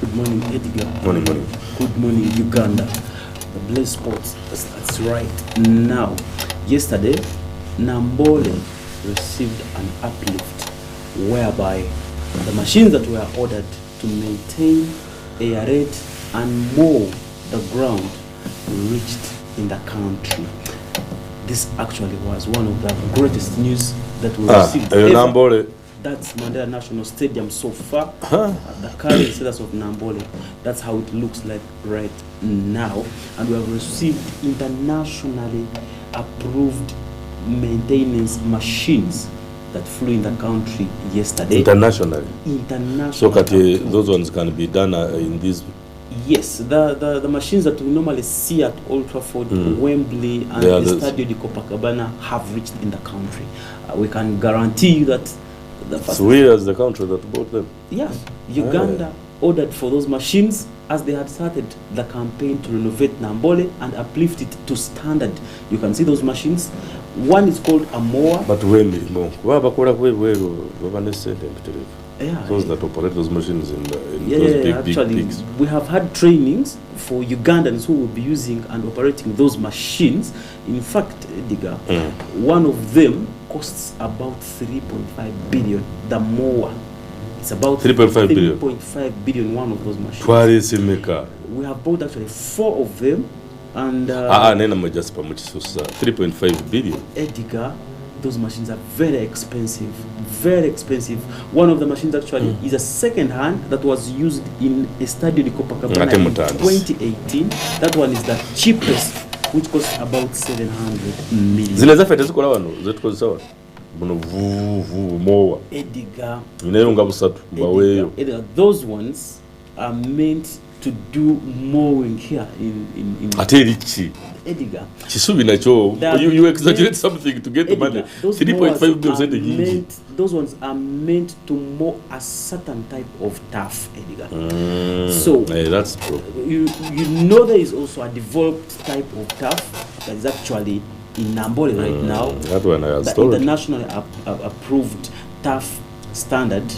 Good morning, Edgar. Morning. Good morning, Uganda. The Blaze Sports, that's right. Now, yesterday, Nambole received an uplift whereby the machines that were ordered to maintain, aerate, and mow the ground reached in the country. This actually was one of the greatest news that we received ever. That's Mandela National Stadium so far. The current status of Nambole, that's how it looks like right now. And we have received internationally approved maintenance machines that flew in the country yesterday. Internationally? Internationally. So those ones can be done in these? Yes, the machines that we normally see at Old Trafford, Wembley, and the Stadio di Copacabana have reached in the country. We can guarantee you that so we as the country that bought them? Yeah, Uganda ordered for those machines as they had started the campaign to renovate Nambole and uplift it to standard. You can see those machines. One is called a mower. But those that operate those machines in those big pigs. We have had trainings for Ugandans who will be using and operating those machines. In fact, Edgar, one of them costs about 3.5 billion. The mower, it's about 3.5 billion. One of those machines. We have bought actually 4 of them, and 3.5 billion. Edgar, those machines are very expensive, very expensive. One of the machines actually is a second hand that was used in a Stadio di Copacabana in 2018. That one is the cheapest, which costs about 700 million. Edgar, those ones are meant to do mowing here in Edgar. You exaggerate something to get the money. 3.5 billion. Those ones are meant to mow a certain type of turf, Edgar. So that's true. You know there is also a developed type of turf that is actually in Nambole right now. That one I have the internationally approved turf standard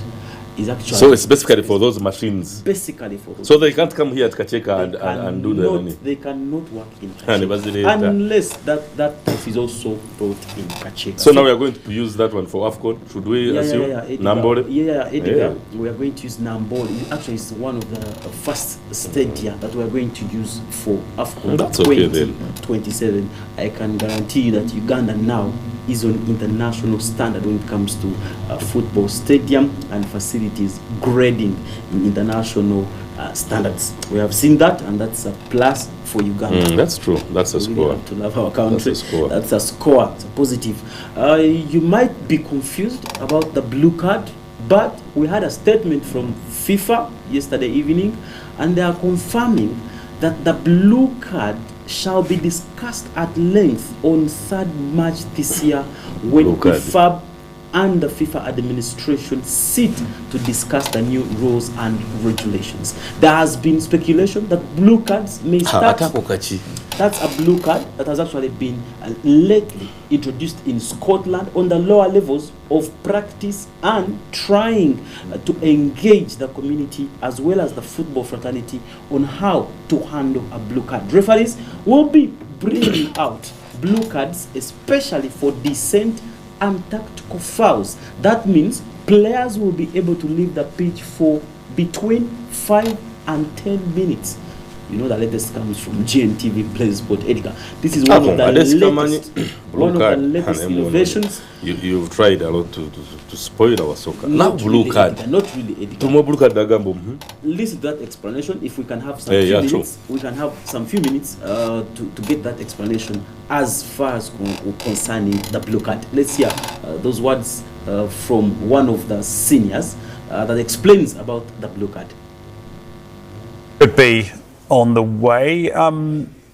is actually. So it's basically for those machines. Basically for those. So they can't come here at Kacheka and do the. They cannot work in Kacheka unless that turf is also brought in Kacheka. So now we are going to use that one for AFCON. Should we assume Nambole? Edgar. We are going to use Nambole. Actually, it's one of the first stadia that we are going to use for AFCON. That's okay then. 27. I can guarantee you that Uganda now is on international standard when it comes to football stadium and facilities grading in international standards. We have seen that, and that's a plus for Uganda. That's true. That's a score. We have to love our country. That's a score. That's a score. It's a positive. You might be confused about the blue card, but we had a statement from FIFA yesterday evening, and they are confirming that the blue card shall be discussed at length on 3rd March this year when FIFAB and the FIFA administration sit to discuss the new rules and regulations. There has been speculation that blue cards may start. That's a blue card that has actually been lately introduced in Scotland on the lower levels of practice and trying to engage the community as well as the football fraternity on how to handle a blue card. Referees will be bringing out blue cards especially for dissent and tactical fouls. That means players will be able to leave the pitch for between 5 and 10 minutes. You know, the latest comes from GNTV Blaze Sport, Edgar. This is one of the latest innovations. You've tried a lot to spoil our soccer. Now blue card. Not really, Edgar. Blue card. Listen to that explanation. If we can have some few minutes, we can have some few minutes to get that explanation as far as concerning the blue card. Let's hear those words from one of the seniors that explains about the blue card. Could be on the way.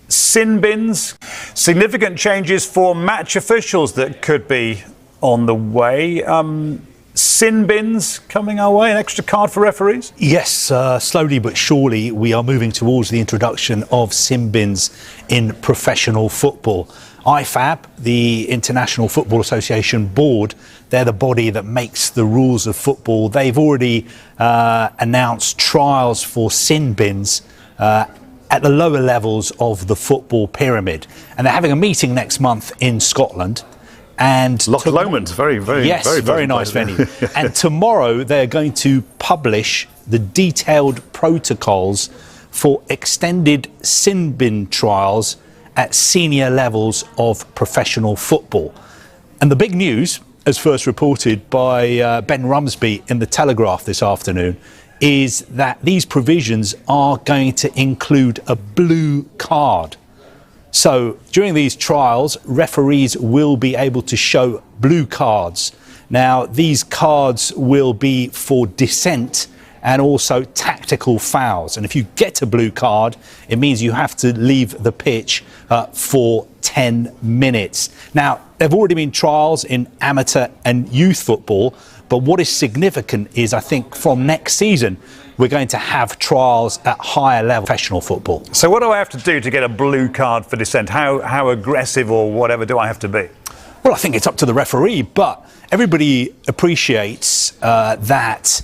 Sin bins, significant changes for match officials that could be on the way. Sin bins coming our way, an extra card for referees? Yes, slowly but surely we are moving towards the introduction of sin bins in professional football. IFAB, the International Football Association board, they're the body that makes the rules of football. They've already announced trials for sin bins at the lower levels of the football pyramid. And they're having a meeting next month in Scotland. And Loch Lomond, very nice venue. And tomorrow they're going to publish the detailed protocols for extended sin bin trials at senior levels of professional football. And the big news, as first reported by Ben Rumsby in the Telegraph this afternoon, is that these provisions are going to include a blue card. So during these trials, referees will be able to show blue cards. Now, these cards will be for dissent and also tactical fouls. And if you get a blue card, it means you have to leave the pitch for 10 minutes. Now, there have already been trials in amateur and youth football, but what is significant is, I think, from next season, we're going to have trials at higher level professional football. So what do I have to do to get a blue card for dissent? How aggressive or whatever do I have to be? Well, I think it's up to the referee, but everybody appreciates that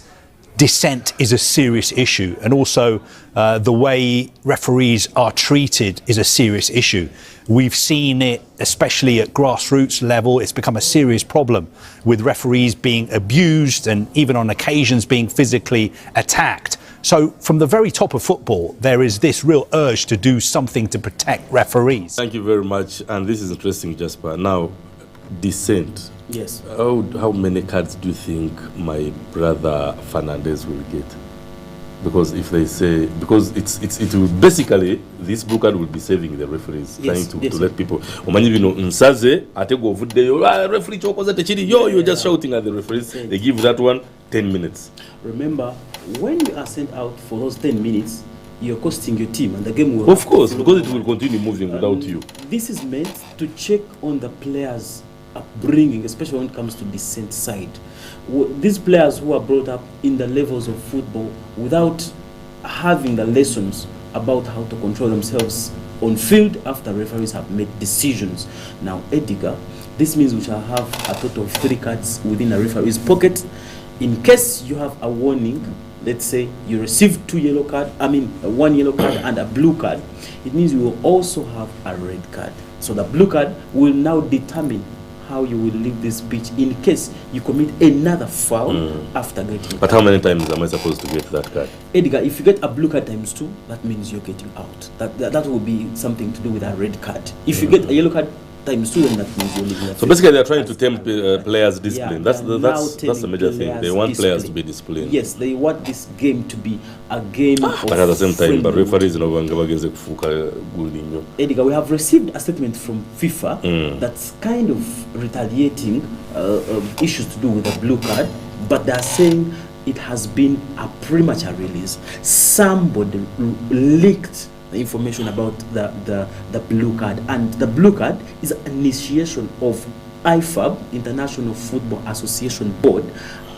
dissent is a serious issue, and also the way referees are treated is a serious issue. We've seen it, especially at grassroots level. It's become a serious problem with referees being abused and even on occasions being physically attacked. So from the very top of football, there is this real urge to do something to protect referees. Thank you very much. And this is interesting, Jasper. Now, dissent. Yes. How many cards do you think my brother Fernandez will get? Because if they say, because it will basically, this blue card will be saving the referees, yes, trying yes, to let people. Referee you're just shouting at the referees. They give that one 10 minutes. Remember, when you are sent out for those 10 minutes, you're costing your team, and the game will. Of course, because it will continue moving without you. This is meant to check on the players' upbringing, especially when it comes to dissent side. These players who are brought up in the levels of football without having the lessons about how to control themselves on field after referees have made decisions. Now, Edgar, this means we shall have a total of 3 cards within a referee's pocket. In case you have a warning, let's say you received 1 yellow card and a blue card, it means you will also have a red card. So the blue card will now determine how you will leave this pitch in case you commit another foul after getting. But how many times am I supposed to get that card? Edgar, if you get a blue card times 2, that means you're getting out. That will be something to do with a red card. If you get a yellow card times 2, then that means you're leaving. So basically, they're trying to tempt players' discipline. Yeah, that's the major thing. They want players to be disciplined. Yes, they want this game to be a game. But at the same time, but referees Edgar, we have received a statement from FIFA that's kind of retaliating issues to do with the blue card, but they're saying it has been a premature release. Somebody leaked the information about the blue card, and the blue card is an initiation of IFAB, International Football Association Board,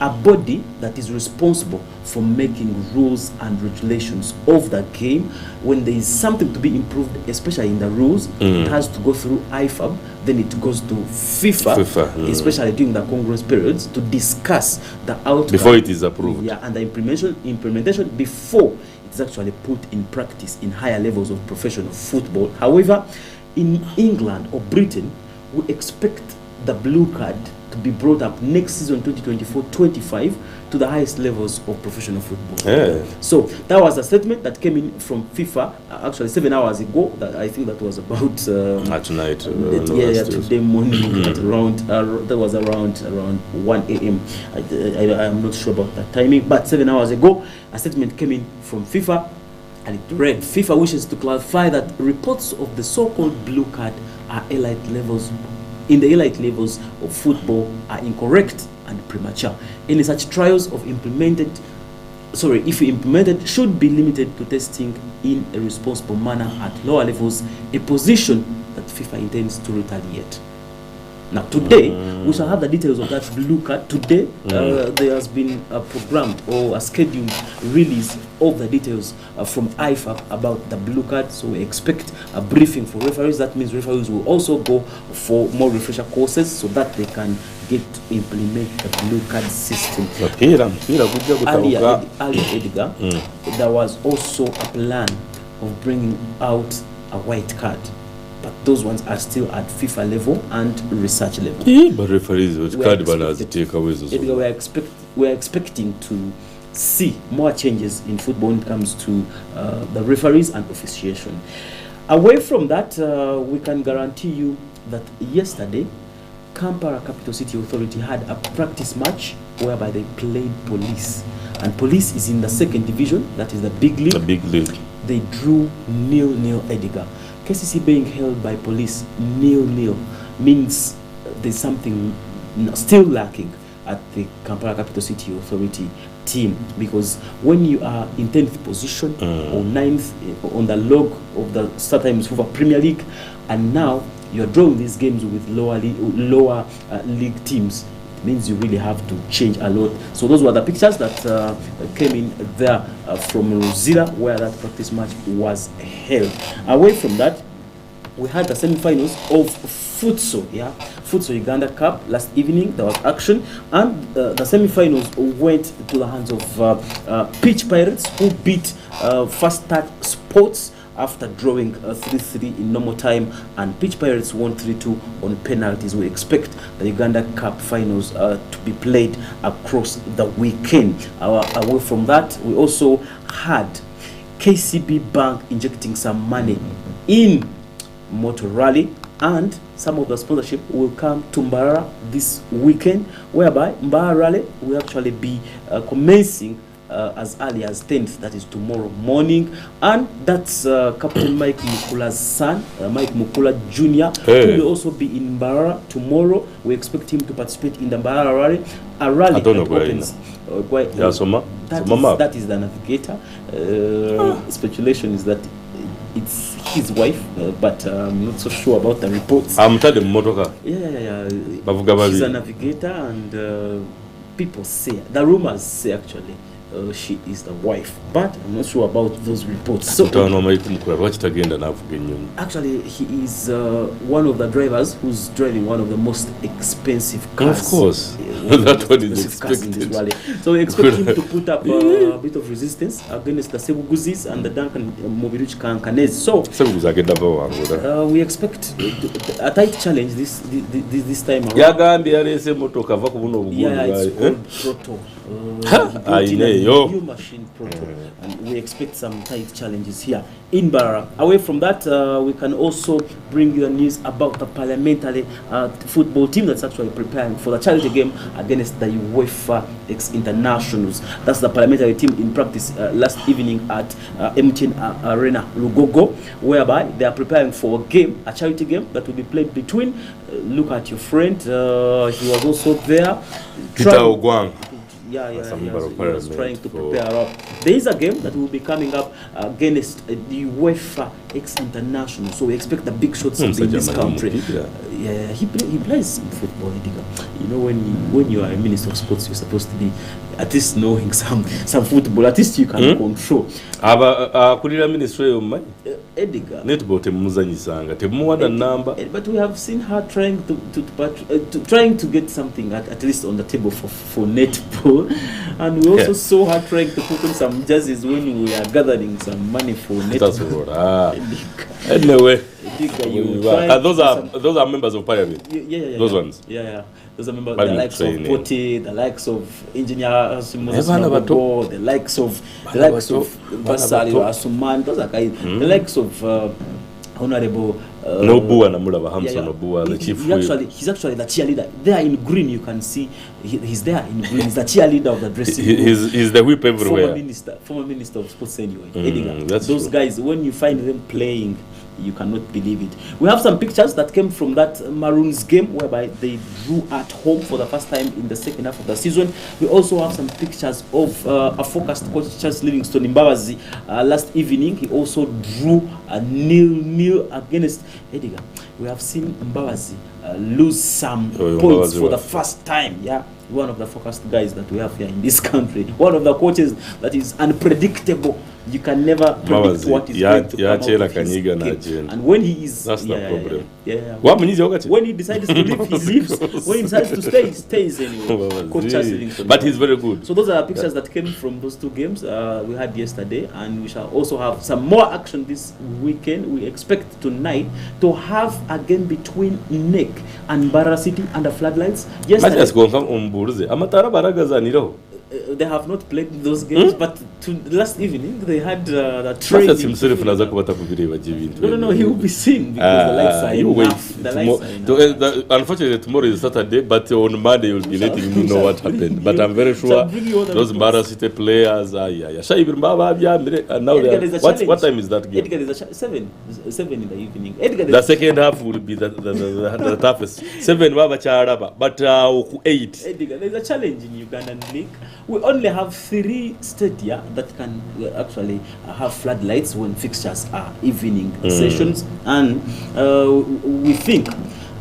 a body that is responsible for making rules and regulations of the game. When there is something to be improved, especially in the rules, it has to go through IFAB, then it goes to FIFA especially during the Congress periods, to discuss the outcome before it is approved. Yeah, and the implementation before it's actually put in practice in higher levels of professional football. However, in England or Britain, we expect the blue card to be brought up next season 2024-25 to the highest levels of professional football. Yeah. So that was a statement that came in from FIFA actually 7 hours ago. That I think that was about tonight. Today morning at around that was around 1 a.m. I'm not sure about that timing, but 7 hours ago a statement came in from FIFA, and it read, FIFA wishes to clarify that reports of the so-called blue card are elite levels of football are incorrect and premature. Any such trials if implemented, should be limited to testing in a responsible manner at lower levels, a position that FIFA intends to retaliate. Now today, we shall have the details of that blue card. Today, there has been a program or a scheduled release of the details from IFAB about the blue card. So we expect a briefing for referees. That means referees will also go for more refresher courses so that they can get to implement the blue card system. Earlier, Edgar, there was also a plan of bringing out a white card. But those ones are still at FIFA level and research level. But referees, we're expecting to see more changes in football when it comes to the referees and officiation. Away from that, we can guarantee you that yesterday, Kampala Capital City Authority had a practice match whereby they played Police. And Police is in the second division, that is the big league. The big league. They drew 0-0, Edgar. KCC being held by Police 0-0 means there's something still lacking at the Kampala Capital City Authority team, because when you are in 10th position or 9th on the log of the Star Times FIFA Premier League, and now you're drawing these games with lower league teams, it means you really have to change a lot. So those were the pictures that came in there from Rosira, where that practice match was held. Away from that, we had the semi-finals of Futsal, Futsal Uganda Cup last evening. There was action, and the semi-finals went to the hands of Pitch Pirates, who beat First Touch Sports after drawing 3-3 in normal time, and Pitch Pirates won 3-2 on penalties. We expect the Uganda Cup finals to be played across the weekend. Away from that, we also had KCB Bank injecting some money in Motor Rally, and some of the sponsorship will come to Mbarara this weekend, whereby Mbarara Rally will actually be commencing as early as 10th, that is tomorrow morning, and that's Captain Mike Mukula's son, Mike Mukula Jr., who will also be in Mbarara tomorrow. We expect him to participate in the Mbarara Rally, a rally that opens. That is the navigator. Speculation is that it's his wife, but I'm not so sure about the reports. She's a navigator, and people say, the rumors say actually, she is the wife, but I'm not sure about those reports. So actually, he is one of the drivers who's driving one of the most expensive cars. Of course, that's what is expected. So we expect him to put up a bit of resistance against the Sebuguzis and the Duncan Mobiruch Kankanese. So we expect a tight challenge this time around. It's called Proto. New machine Proto, and we expect some tight challenges here in Barra. Away from that, we can also bring you the news about the parliamentary football team that's actually preparing for the charity game against the UEFA ex-internationals. That's the parliamentary team in practice last evening at MTN Arena Lugogo, whereby they are preparing for a game, a charity game that will be played between. Look at your friend, he was also there. Peter Ogwang. He was trying to prepare up. There is a game that will be coming up against the UEFA ex-international. So we expect the big shots in this country. He plays football. You know, when you are a minister of sports, you're supposed to be at least knowing some football. At least you can control. Edgar. But we have seen her trying to get something at least on the table for netball, and we also saw her trying to put on some jerseys when we are gathering some money for netball. Anyway, those are members of parliament. Those ones. Those are members. The likes of Poti, the likes of Engineer Moses Magogo, the likes of Basari Asuman, those are the likes of Honorable Nobua Namulava Hamson Nobua, the chief. He's actually the cheerleader. There in green, you can see he's there in green. He's the cheerleader of the dressing room. He's the whip everywhere. Former minister of sports anyway. Those guys, when you find them playing, you cannot believe it. We have some pictures that came from that Maroons game whereby they drew at home for the first time in the second half of the season. We also have some pictures of a focused coach, Charles Livingston Mbabazi last evening. He also drew a 0-0 against Edgar. we have seen Mbabazi lose some points Mbabazi for the was- first time. Yeah, one of the focused guys that we have here in this country. One of the coaches that is unpredictable. You can never predict Mbabazi, what is ya- going to come ya out chela of his kanyiga na game. agenda. And when he is, That's the problem. Yeah. Wamenyize wakati? When he decides to leave, he leaves. When he decides to stay, he stays anyway. Coach Charles Livingston. But he's very good. So those are pictures that came from those two games we had yesterday, and we shall also have some more action this weekend. We expect tonight to have a game between NEC and Barra City under floodlights. Yesterday, Mathias Gonfam umburuze. Amatara baragazaniraho. they have not played those games, but last evening they had the Mathias training. himself naza kubata kubireba jibintu. No, he will be seen because the lights are you wait. enough. The lights are enough. Unfortunately, tomorrow is Saturday, but on Monday you'll be letting me know what happened. But I'm very sure bring you all the those reports. Barra City players are and now Edgar, they there's a are, what challenge. time is that game? Edgar, there's a 7 in the evening. Edgar, The second half will be the toughest. 7 baba charaba, but 8. Edgar, there's a challenge in Ugandan League. We only have 3 stadia that can actually have floodlights when fixtures are evening sessions, and we think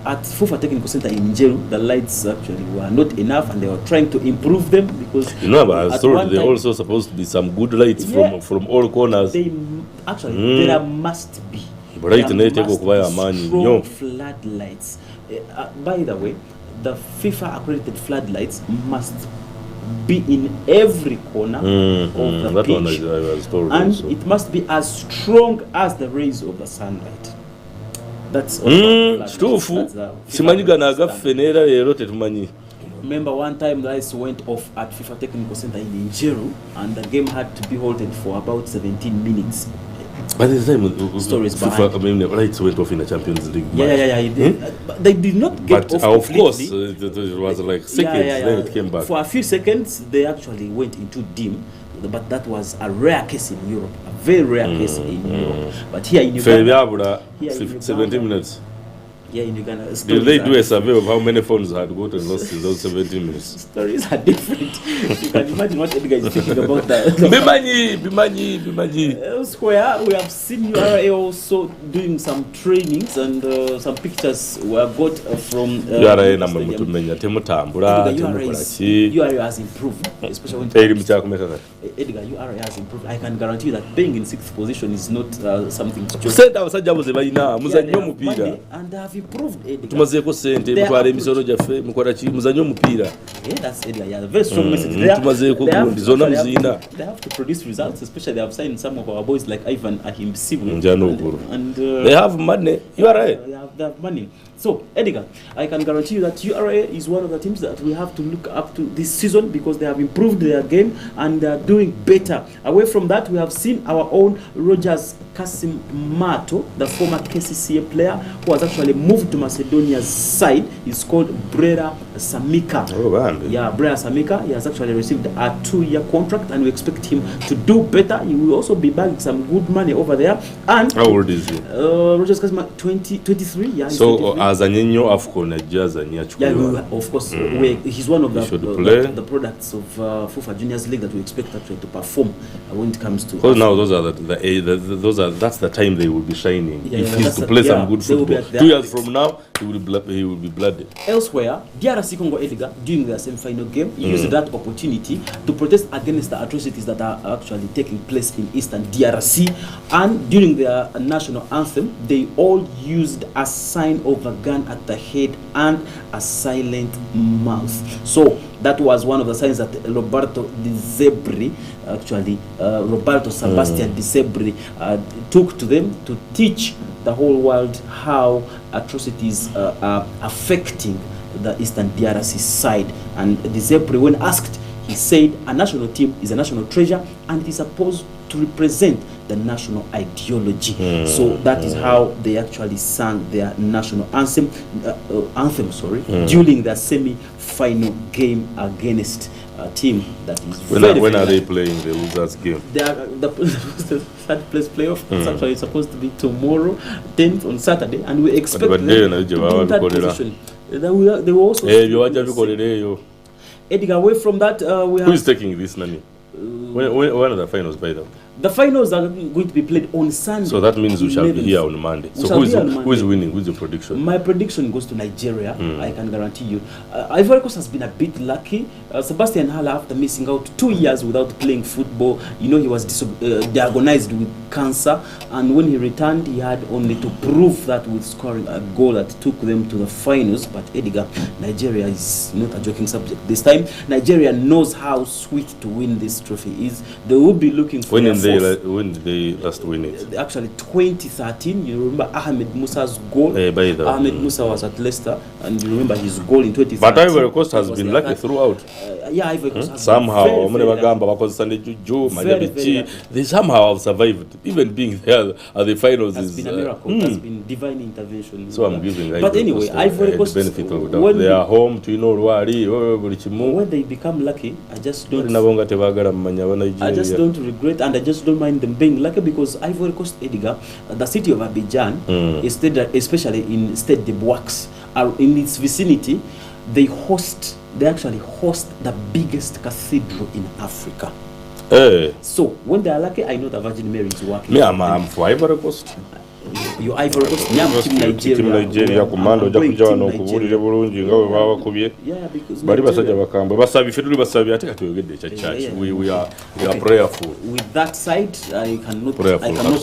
at Fufa Technical Center in Njeru, the lights actually were not enough, and they were trying to improve them because You know, but I was at told one there time, also supposed to be some good lights Yeah. from all corners. they actually there must be Bright there night must eko kuba be ya mani strong nnyo. floodlights. By the way, the FIFA accredited floodlights must be in every corner of the That one pitch, I was told and also. it must be as strong as the rays of the sunlight. That's all about floodlights. Stufu That's the FIFA simanyiga accredited standard. nagafenera lero tetumanyi. Remember one time lights went off at FIFA Technical Center in Njeru, and the game had to be halted for about 17 minutes. By the time Stories FIFA, behind. I mean, lights went off in the Champions League. match. Yeah. It did. But they did not get But off of course, completely. it was like seconds, then it came back. For a few seconds, they actually went into dim, but that was a rare case in Europe, a very rare case in Europe. But here in Uganda, Febyabula, Here in Uganda. 17 minutes. here in Uganda, Did stories they are do a survey of how many phones had gotten lost in those 17 minutes? stories are different. You can imagine what Edgar is thinking about that. Bimanyi. Elsewhere, we have seen URA also doing some trainings, and some pictures were got from URA the namwe stadium. mutumenya temutambula Edgar, temukola ki. URA has improved, especially when Eri mukyakumeka kati. Edgar, URA has improved. I can guarantee you that being in 6th position is not something to joke. Sente abasajja abo ze balina Yeah, they muzannyo have omupiira. money and they have improved, Edgar. Tumazeeko sente They mutwala have- emisolo gyaffe mukola ki muzannyo omupiira. Yeah, that's Edgar. Yeah, very strong message. They have- tumazeeko they have gundi, to zonna actually muziyina. they have to produce results, especially they have signed some of our boys like Ivan Ahimsibu. Njano Okoro. And They have money. You are right. they have money. So, Edgar, I can guarantee you that URA is one of the teams that we have to look up to this season because they have improved their game and they are doing better. Away from that, we have seen our own Rogers Kasim Mato, the former KCCA player who has actually moved to Macedonia's side. He's called Brera Samika. Oh, man. Yeah, Brera Samika. He has actually received a 2-year contract, and we expect him to do better. He will also be bagging some good money over there. And How old is he? Rogers Kasim 23. Yeah, he's So 23. azanye nnyo AFCON ajja azanye Yeah, achukulwa. of course. He's one of He should the play. the products of FIFA Juniors League that we expect actually to perform when it comes to. Because now those are that's the time they will be shining. Yeah, If yeah, he's that's to the- play yeah, some good they will be football. at 2 their years from now, he will be blooded. Elsewhere, DRC Congo Edgar, during their semi-final game, used that opportunity to protest against the atrocities that are actually taking place in eastern DRC. And during their national anthem, they all used a sign of a gun at the head and a silent mouth. So that was one of the signs that Roberto Di Zebri, Roberto Sebastian Di Zebri, took to them to teach the whole world how atrocities are affecting the Eastern DRC side. And Di Zebri, when asked, he said a national team is a national treasure and it is supposed to represent the national ideology. So that is how they actually sang their national anthem, during their semi-final game against a team that is When are they playing the losers game? They are the third place playoff. It's actually supposed to be tomorrow, 10th on Saturday, and we expect But them they to know be Jehovah in that Bikolera. position. They will also. Ebyo wajja bikolera eyo. Edgar, away from that, we Who have is taking this, Nani? When are the finals, by the way? The finals are going to be played on Sunday. So that means we shall be 11th. here on Monday. We So shall who be is, here on who Monday. is winning? Who is your prediction? My prediction goes to Nigeria, I can guarantee you. Ivory Coast has been a bit lucky. Sebastian Haller, after missing out 2 years without playing football, you know, he was diagnosed with cancer, and when he returned, he had only to prove that with scoring a goal that took them to the finals. But Edgar, Nigeria is not a joking subject this time. Nigeria knows how sweet to win this trophy is. They will be looking for When did they last win it? Actually 2013. You remember Ahmed Musa's goal. Ahmed Musa was at Leicester, and you remember his goal in 2013. But Ivory Coast has been lucky throughout. Yeah, Ivory Coast has somehow been very they somehow have survived. Even being there at the finals has is been a miracle. Has been divine intervention. So I'm giving but anyway, Ivory Coast, the benefit of doubt. They are home to when they become lucky, I just don't regret, and I just don't mind them being lucky, because Ivory Coast, Edgar, the city of Abidjan, especially in Stade de Bois, are in its vicinity. They actually host the biggest cathedral in Africa. Hey. So when they are lucky, I know the Virgin Mary is working. Me, I'm for Ivory Coast. Your Ivory Coast, Team Nigeria, commando jakuja no kuburire bulungi ngawe baba bakubye. Bari basajja bakambwe basabi feduli basabi ate katuyogedde cha church. We are prayerful. With that side, I cannot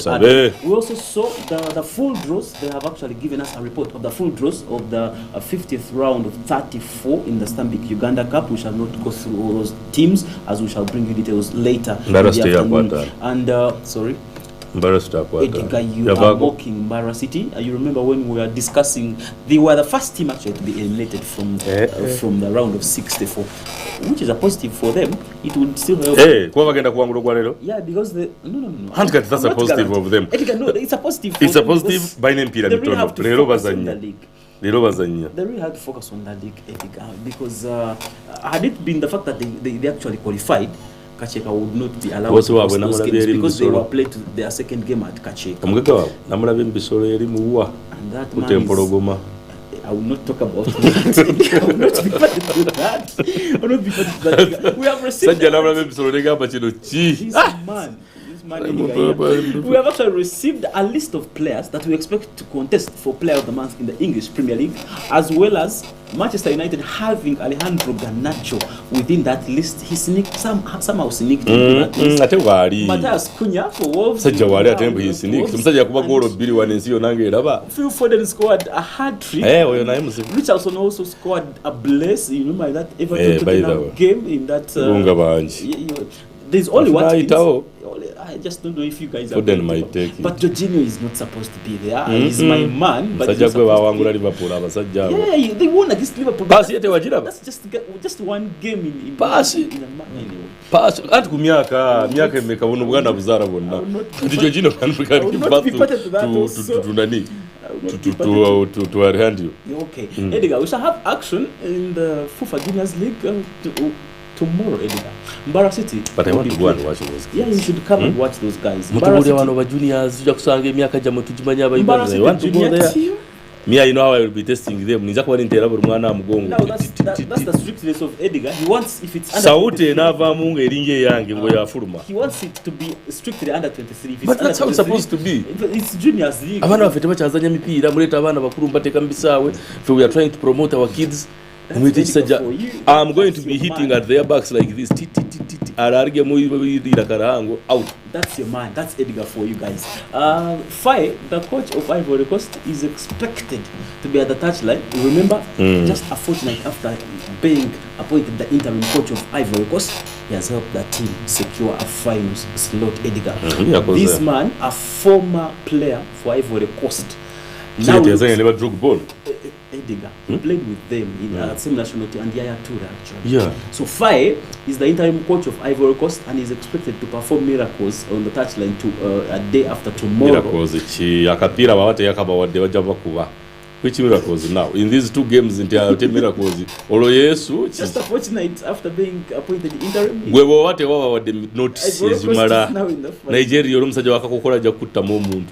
add. We also saw the full draws. They have actually given us a report of the full draws of the 50th round of 34 in the Stanbic Uganda Cup. We shall not go through all those teams, as we shall bring you details later in the afternoon. And sorry. Edgar, you are mocking Mbara City. You remember when we were discussing, they were the first team actually to be eliminated from the round of 64, which is a positive for them. It would still help. Yeah, because no. That's a positive of them. Edgar, no, it's a positive. It's a positive by name period. They really have to focus on the league. They really had to focus on the league, Edgar, because had it been the fact that they actually qualified, Kacheka would not be allowed to host those games because they were played their second game at Kacheka. And that man I will not talk about that. I will not be part of that. I will not be part of that. We have received we have actually received a list of players that we expect to contest for Player of the Month in the English Premier League, as well as Manchester United having Alejandro Garnacho within that list. He somehow sneaked into that list. Matthias Cunha for Wolves. Phil Foden scored a hat-trick. Richardson also scored a blaze. You remember that Everton game in that. There's only one. I just don't know if you guys are. But Jorginho is not supposed to be there. He's my man. But they won against Liverpool. That's just one game in a anyway. Okay. Edgar, we shall have action in the FIFA Juniors League tomorrow, Edgar. Mbara City. But I want to go and watch those guys. Yeah, you should come and watch those guys. Mbara City. I want to go there. Me, I know how I will be testing them. Now that's the strictness of Edgar. He wants, if it's under 23, he wants it to be strictly under 23. If it's but that's how it's supposed to be. It's juniors league. We are trying to promote our kids. I'm going to be hitting at their backs like this. Out. That's your man. That's Edgar for you guys. Faye, the coach of Ivory Coast, is expected to be at the touchline. Remember, just a fortnight after being appointed the interim coach of Ivory Coast, he has helped the team secure a finals slot, Edgar. This man, a former player for Ivory Coast. Now never drug ball. Edgar played with them in the same national team and Yaya Toure actually. Yeah. So Faye is the interim coach of Ivory Coast and is expected to perform miracles on the touchline a day after tomorrow. Miracles. Which miracles now? In these two games, in the miracles, Olo Yesu. Just a fortnight after being appointed interim. We were what the notices Mara Nigeria Rumsaja Wakakola Jakuta Moment.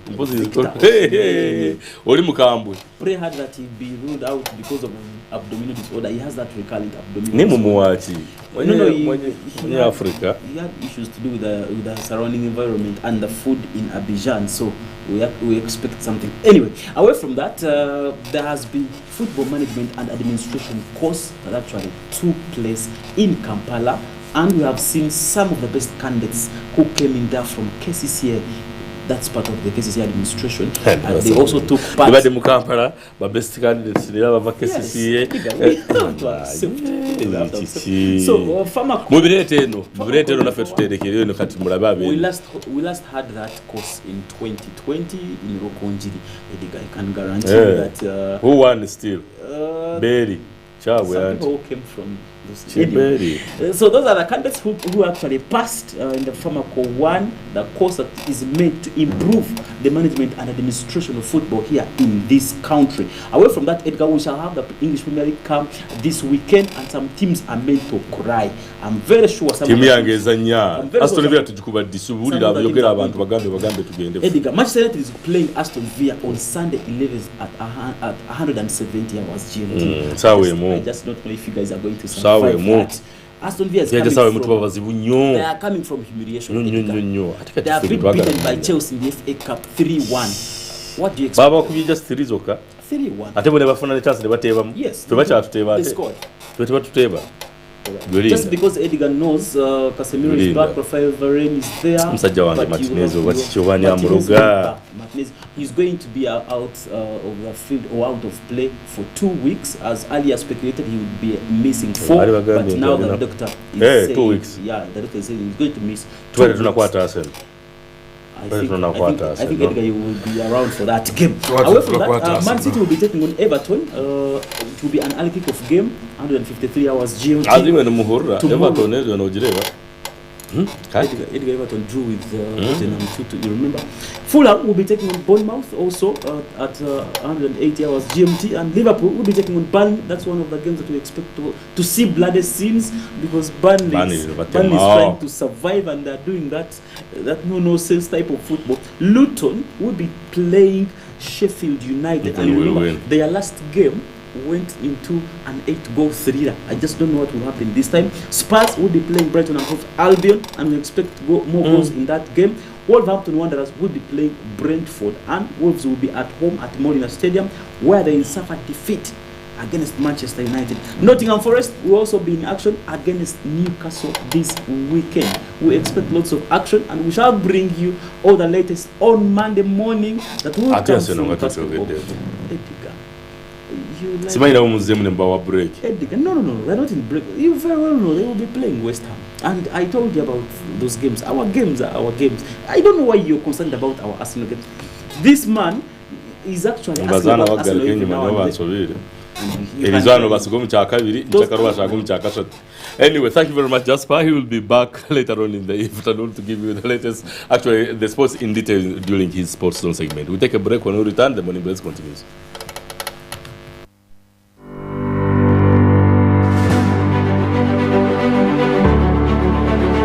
Oli Mukambwe. Pray hard that he be ruled out because of abdominal disorder. He has that recurrent abdominal Nemo disorder. No, he Africa. He had issues to do with the surrounding environment and the food in Abidjan, so we expect something. Anyway, away from that, there has been football management and administration course that actually took place in Kampala, and we have seen some of the best candidates who came in there from KCCA. That's part of the KCCA administration. And they also took part. The Kampala, but best candidates they have KCCA. So, farmer. We last had that course in 2020 in Rokonjiri. I can guarantee that. Who won still? Berry. Some people came from those. Anyway, so those are the candidates who actually passed in the Pharmaco 1, the course that is made to improve the management and administration of football here in this country. Away from that, Edgar, we shall have the English Premier League come this weekend, and some teams are meant to cry. I'm very sure some of Edgar, Manchester United is playing Aston Villa on Sunday 11th at 170 hours GNTV. I just don't know if you guys are going to survive that. Aston Villa they are coming from humiliation. They have been beaten by Chelsea in the FA Cup 3-1. What do you expect? Baba just 3-1. Yes. They scored. Just because Edgar knows Casemiro is back, Rafael Varane is there. Martinez, he's going to be out of the field or out of play for 2 weeks. As earlier speculated, he would be missing 4. But now the doctor is saying, 2 weeks. Yeah, the doctor is saying he's going to miss 2 weeks. I think Edgar will be around for that game. Away from that, Man City will be taking on Everton. It will be an early kick-off game, 153 hours GMT. Edgar Everton drew with Tottenham 2-2. You remember? Fulham will be taking on Bournemouth also at 180 hours GMT, and Liverpool will be taking on Burnley. That's one of the games that we expect to see bloody scenes, because Burnley is trying to survive, and they're doing that no-sense type of football. Luton will be playing Sheffield United, and remember, their last game went into an 8-goal thriller. I just don't know what will happen this time. Spurs will be playing Brighton and Hove Albion, and we expect more goals in that game. Wolverhampton Wanderers will be playing Brentford, and Wolves will be at home at Molina Stadium, where they suffered defeat against Manchester United. Nottingham Forest will also be in action against Newcastle this weekend. We expect lots of action, and we shall bring you all the latest on Monday morning that will come from basketball. break. No, they're not in break. You very well know they will be playing West Ham. And I told you about those games. Our games are our games. I don't know why you're concerned about our Arsenal games. This man is actually asking about Arsenal every now and then. Anyway, thank you very much, Jasper. He will be back later on in the afternoon to give you the latest, actually the sports in detail during his sports zone segment. We'll take a break. When we return, the Morning Blitz continues.